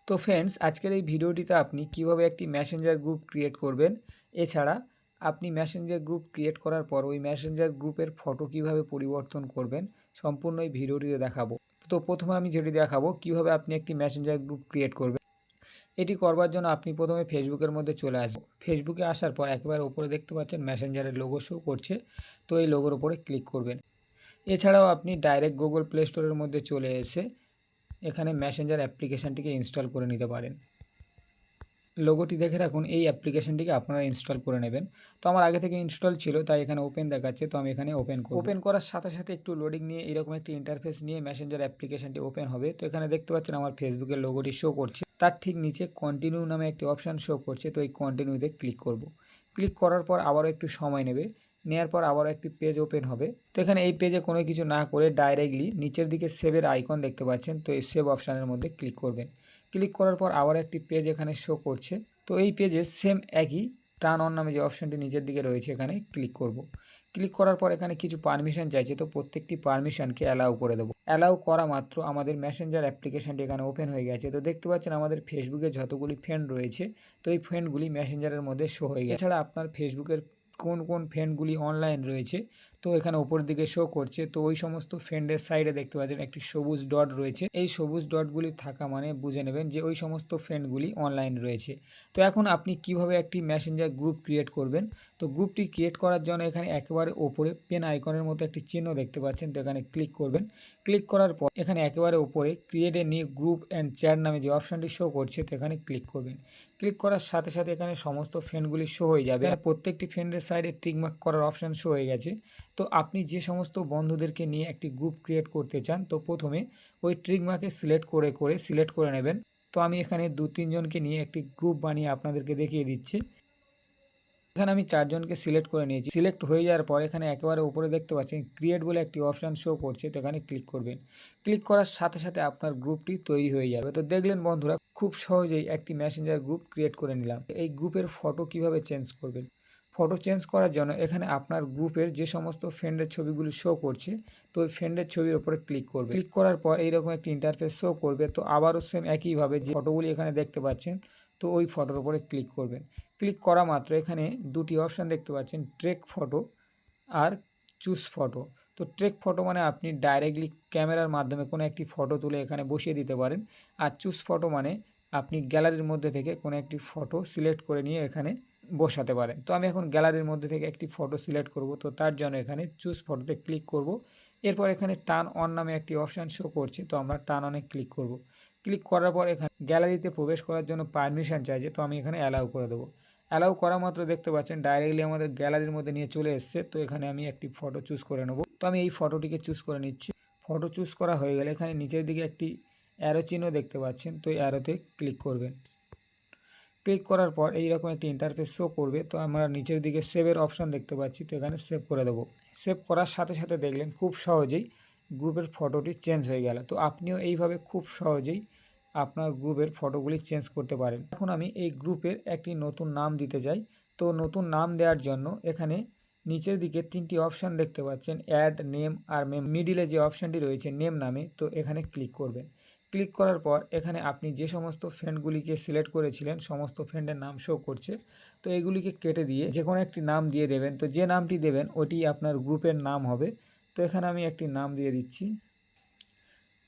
তো ফ্রেন্ডস, আজকের এই ভিডিওটিতে আপনি কিভাবে একটি মেসেঞ্জার গ্রুপ ক্রিয়েট করবেন, এছাড়া আপনি মেসেঞ্জার গ্রুপ ক্রিয়েট করার পর ওই মেসেঞ্জার গ্রুপের ফটো কিভাবে পরিবর্তন করবেন সম্পূর্ণ এই ভিডিওটিতে দেখাবো। তো প্রথমে আমি যেটি দেখাবো কিভাবে আপনি একটি মেসেঞ্জার গ্রুপ ক্রিয়েট করবেন। এটি করবার জন্য আপনি প্রথমে ফেসবুকের মধ্যে চলে আসবেন। ফেসবুকে আসার পর একেবারে উপরে দেখতে পাচ্ছেন মেসেঞ্জারের লোগো শো করছে, তো এই লোগোর উপরে ক্লিক করবেন। এছাড়াও আপনি ডাইরেক্ট গুগল প্লে স্টোরের মধ্যে চলে এসে এখানে মেসেঞ্জার অ্যাপ্লিকেশানটিকে ইনস্টল করে নিতে পারেন। লোগোটি দেখে রাখুন, এই অ্যাপ্লিকেশানটিকে আপনারা ইনস্টল করে নেবেন। তো আমার আগে থেকে ইনস্টল ছিল, তাই এখানে ওপেন দেখাচ্ছে, তো আমি এখানে ওপেন করার সাথে সাথে একটু লোডিং নিয়ে এরকম একটি ইন্টারফেস নিয়ে মেসেঞ্জার অ্যাপ্লিকেশানটি ওপেন হবে। তো এখানে দেখতে পাচ্ছেন আমার ফেসবুকের লোগোটি শো করছে, তার ঠিক নিচে কন্টিনিউ নামে একটি অপশান শো করছে। তো এই কন্টিনিউতে ক্লিক করব। ক্লিক করার পর আবারও একটু সময় নেওয়ার পর আবারও একটি পেজ ওপেন হবে। তো এখানে এই পেজে কোনো কিছু না করে ডাইরেক্টলি নিচের দিকে সেভের আইকন দেখতে পাচ্ছেন, তো এই সেভ অপশানের মধ্যে ক্লিক করবেন। ক্লিক করার পর আবার একটি পেজ এখানে শো করছে। তো এই পেজে সেম একই টার্ন অন নামে যে অপশানটি নিচের দিকে রয়েছে এখানে ক্লিক করব। ক্লিক করার পর এখানে কিছু পারমিশন চাইছে, তো প্রত্যেকটি পারমিশনকে অ্যালাউ করে দেবো। অ্যালাউ করা মাত্র আমাদের মেসেঞ্জার অ্যাপ্লিকেশানটি এখানে ওপেন হয়ে গেছে। তো দেখতে পাচ্ছেন আমাদের ফেসবুকে যতগুলি ফ্রেন্ড রয়েছে, তো এই ফ্রেন্ডগুলি মেসেঞ্জারের মধ্যে শো হয়ে গেছে। এছাড়া আপনার ফেসবুকের কোন কোন ফ্রেন্ডগুলি অনলাইন রয়েছে তো এখানে উপরের দিকে শো করছে। তো ওই সমস্ত ফ্রেন্ডের সাইডে দেখতে পাচ্ছেন একটি সবুজ ডট রয়েছে। এই সবুজ ডটগুলি থাকা মানে বুঝে নেবেন যে ওই সমস্ত ফ্রেন্ডগুলি অনলাইন রয়েছে। তো এখন আপনি কিভাবে একটি মেসেঞ্জার গ্রুপ ক্রিয়েট করবেন, তো গ্রুপটি ক্রিয়েট করার জন্য এখানে একেবারে ওপরে পেন আইকনের মতো একটি চিহ্ন দেখতে পাচ্ছেন, তো এখানে ক্লিক করবেন। ক্লিক করার পর এখানে একেবারে ওপরে create a new group and chat নামে যে অপশানটি শো করছে, তো এখানে ক্লিক করবেন। ক্লিক করার সাথে সাথে এখানে সমস্ত ফ্রেন্ডগুলি শো হয়ে যাবে। প্রত্যেকটি ফ্রেন্ডের সাইডে টিক মার্ক করার অপশান শো হয়ে গেছে। তো আপনি যে সমস্ত বন্ধুদেরকে নিয়ে একটি গ্রুপ ক্রিয়েট করতে চান, তো প্রথমে ওই টিক মার্কে সিলেক্ট করে নেবেন। তো আমি এখানে 2-3 জনকে নিয়ে একটি গ্রুপ বানিয়ে আপনাদেরকে দেখিয়ে দিচ্ছি। এখানে আমি 4 জনকে সিলেক্ট করে নিয়েছি। সিলেক্ট হয়ে যাওয়ার পর এখানে একেবারে উপরে দেখতে পাচ্ছেন ক্রিয়েট বলে একটি অপশান শো করছে, তো এখানে ক্লিক করবেন। ক্লিক করার সাথে সাথে আপনার গ্রুপটি তৈরি হয়ে যাবে। তো দেখলেন বন্ধুরা, খুব সহজেই একটি মেসেঞ্জার গ্রুপ ক্রিয়েট করে নিলাম। এই গ্রুপের ফটো কিভাবে চেঞ্জ করবেন, ফটো চেঞ্জ করার জন্য এখানে আপনার গ্রুপের যে সমস্ত ফ্রেন্ডের ছবিগুলি শো করছে, তো ওই ফ্রেন্ডের ছবির উপরে ক্লিক করবে। ক্লিক করার পর এইরকম একটি ইন্টারফেস শো করবে। তো আবারও সেম একইভাবে যে ফটোগুলি এখানে দেখতে পাচ্ছেন, তো ওই ফটোর উপরে ক্লিক করবেন। ক্লিক করা মাত্র এখানে দুটি অপশান দেখতে পাচ্ছেন, ট্রেক ফটো আর চুজ ফটো। তো ট্রেক ফটো মানে আপনি ডাইরেক্টলি ক্যামেরার মাধ্যমে কোনো একটি ফটো তুলে এখানে বসিয়ে দিতে পারেন। আর চুজ ফটো মানে আপনি গ্যালারির মধ্যে থেকে কোনো একটি ফটো সিলেক্ট করে নিয়ে এখানে বসাতে পারেন। তো আমি এখন গ্যালারির মধ্যে থেকে একটি ফটো সিলেক্ট করব। তো তার জন্য এখানে চুজ ফটোতে ক্লিক করব। এরপর এখানে টার্ন অন নামে একটি অপশান শো করছে, তো আমরা টার্ন অনে ক্লিক করব। ক্লিক করার পর এখানে গ্যালারিতে প্রবেশ করার জন্য পারমিশন চাইছে, তো আমি এখানে অ্যালাউ করে দেবো। অ্যালাউ করা মাত্র দেখতে পাচ্ছেন ডাইরেক্টলি আমাদের গ্যালারির মধ্যে নিয়ে চলে এসছে। তো এখানে আমি একটি ফটো চুজ করে নেব। তো আমি এই ফটোটিকে চুজ করে নিচ্ছি। ফটো চুজ করা হয়ে গেলে এখানে নিচের দিকে একটি অ্যারো চিহ্ন দেখতে পাচ্ছেন, তো এই অ্যারোতে ক্লিক করবেন। ক্লিক করার পর এইরকম একটি ইন্টারফেস শো করবে। তো আমরা নিচের দিকে সেভের অপশান দেখতে পাচ্ছি, তো এখানে সেভ করে দেবো। সেভ করার সাথে সাথে দেখলেন খুব সহজেই গ্রুপের ফটোটি চেঞ্জ হয়ে গেল। তো আপনিও এইভাবে খুব সহজেই আপনার গ্রুপের ফটোগুলি চেঞ্জ করতে পারেন। এখন আমি এই গ্রুপের একটি নতুন নাম দিতে চাই। তো নতুন নাম দেওয়ার জন্য এখানে নিচের দিকে 3টি অপশান দেখতে পাচ্ছেন, অ্যাড, নেম আর মিডিলে যে অপশানটি রয়েছে নেম নামে, তো এখানে ক্লিক করবেন। ক্লিক করার পর এখানে আপনি যে সমস্ত ফ্রেন্ডগুলিকে সিলেক্ট করেছিলেন সমস্ত ফ্রেন্ডের নাম শো করছে। তো এগুলিকে কেটে দিয়ে যে কোনো একটি নাম দিয়ে দেবেন। তো যে নামটি দেবেন ওটি আপনার গ্রুপের নাম হবে। তো এখানে আমি একটি নাম দিয়ে দিচ্ছি।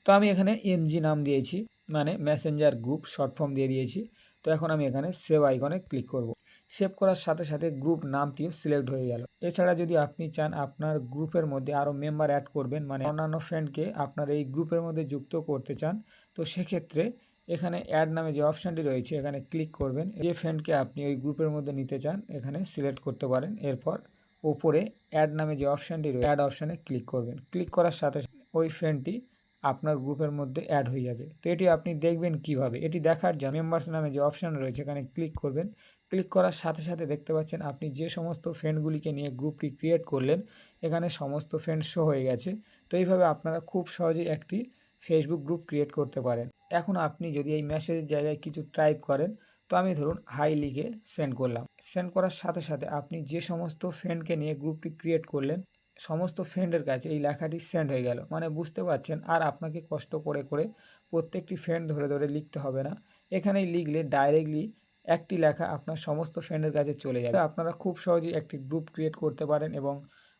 তো আমি এখানে এমজি নাম দিয়েছি, মানে মেসেঞ্জার গ্রুপ শর্ট ফর্ম দিয়ে দিয়েছি। তো এখন আমি এখানে সেভ আইকনে ক্লিক করব। সেভ করার সাথে সাথে গ্রুপ নামটিও সিলেক্ট হয়ে গেল। এছাড়া যদি আপনি চান আপনার গ্রুপের মধ্যে আরও মেম্বার অ্যাড করবেন, মানে অন্যান্য ফ্রেন্ডকে আপনার এই গ্রুপের মধ্যে যুক্ত করতে চান, তো সেক্ষেত্রে এখানে অ্যাড নামে যে অপশানটি রয়েছে এখানে ক্লিক করবেন। যে ফ্রেন্ডকে আপনি ওই গ্রুপের মধ্যে নিতে চান এখানে সিলেক্ট করতে পারেন। এরপর ওপরে অ্যাড নামে যে অপশানটি রয়েছে অ্যাড অপশানে ক্লিক করবেন। ক্লিক করার সাথে ওই ফ্রেন্ডটি আপনার গ্রুপের মধ্যে অ্যাড হয়ে যাবে। তো এটি আপনি দেখবেন কিভাবে, এটি দেখার জন্য মেম্বার্স নামে যে অপশান রয়েছে এখানে ক্লিক করবেন। ক্লিক করার সাথে সাথে দেখতে পাচ্ছেন আপনি যে সমস্ত ফ্রেন্ডগুলিকে নিয়ে গ্রুপটি ক্রিয়েট করলেন এখানে সমস্ত ফ্রেন্ড শো হয়ে গেছে। তো এইভাবে আপনারা খুব সহজেই একটি ফেসবুক গ্রুপ ক্রিয়েট করতে পারেন। এখন আপনি যদি এই মেসেজের জায়গায় কিছু টাইপ করেন, তো আমি ধরুন হাই লিখে সেন্ড করলাম। সেন্ড করার সাথে সাথে আপনি যে সমস্ত ফ্রেন্ডকে নিয়ে গ্রুপটি ক্রিয়েট করলেন সমস্ত ফ্রেন্ডের কাছে এই লেখাটি সেন্ড হয়ে গেল। মানে বুঝতে পারছেন আর আপনাকে কষ্ট করে করে প্রত্যেকটি ফ্রেন্ড ধরে ধরে লিখতে হবে না। এখানেই লিখলে ডাইরেক্টলি একটি লেখা আপনার সমস্ত ফ্রেন্ডের কাছে চলে যাবে। আপনারা খুব সহজেই একটি গ্রুপ ক্রিয়েট করতে পারেন এবং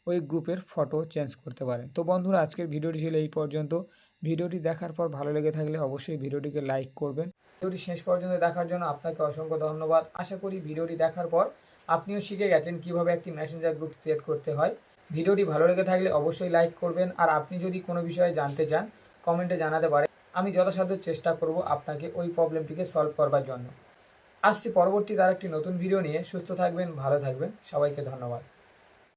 ওই গ্রুপের ফটো চেঞ্জ করতে পারেন। তো বন্ধুরা, আজকের ভিডিওটি ছিল এই পর্যন্ত। ভিডিওটি দেখার পর ভালো লেগে থাকলে অবশ্যই ভিডিওটিকে লাইক করবেন। ভিডিওটি শেষ পর্যন্ত দেখার জন্য আপনাকে অসংখ্য ধন্যবাদ। আশা করি ভিডিওটি দেখার পর আপনিও শিখে গেছেন কিভাবে একটি মেসেঞ্জার গ্রুপ ক্রিয়েট করতে হয়। ভিডিওটি ভালো লেগে থাকলে অবশ্যই লাইক করবেন। আর আপনি যদি কোনো বিষয়ে জানতে চান কমেন্টে জানাতে পারেন। আমি যথাসাধ্য চেষ্টা করব আপনাকে ওই প্রবলেমটিকে সলভ করবার জন্য। আসছি পরবর্তীতে আরেকটি নতুন ভিডিও নিয়ে। সুস্থ থাকবেন, ভালো থাকবেন। সবাইকে ধন্যবাদ।